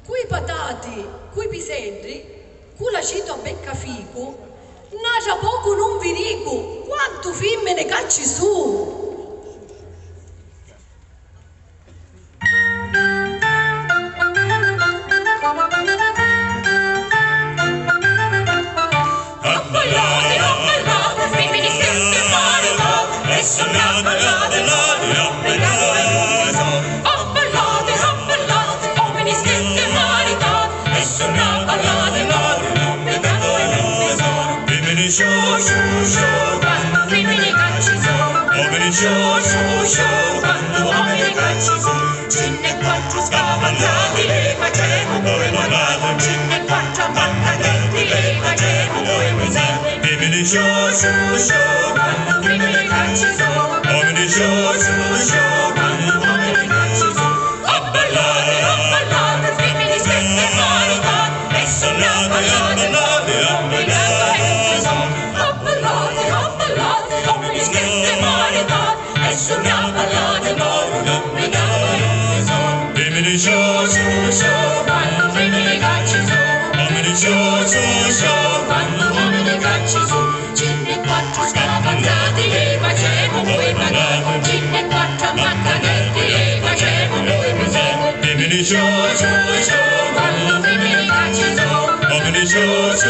Cui patati, cui piselli, cu la cito a beccafico, nacia poco non vi dico, quanto femmine cacci su. Quando uomini cacci su, cinne quattro scavallati, le facemo come malato, cinne quattro ammaccati, le facemo come musei. Dimini quando uomini cacci su, uomini quando uomini cacci su, a ballare, femmini stesse parità, e sono a ballare, uomini stesse parità, e sono a ballare, non mi dà dimini quando uomini cacci su, quando uomini cacci su, cinne quattro scavazzati, le facemo coi pagati, cinne quattro ammaccanetti, le facemo coi musei. Dimini quando uomini cacci su,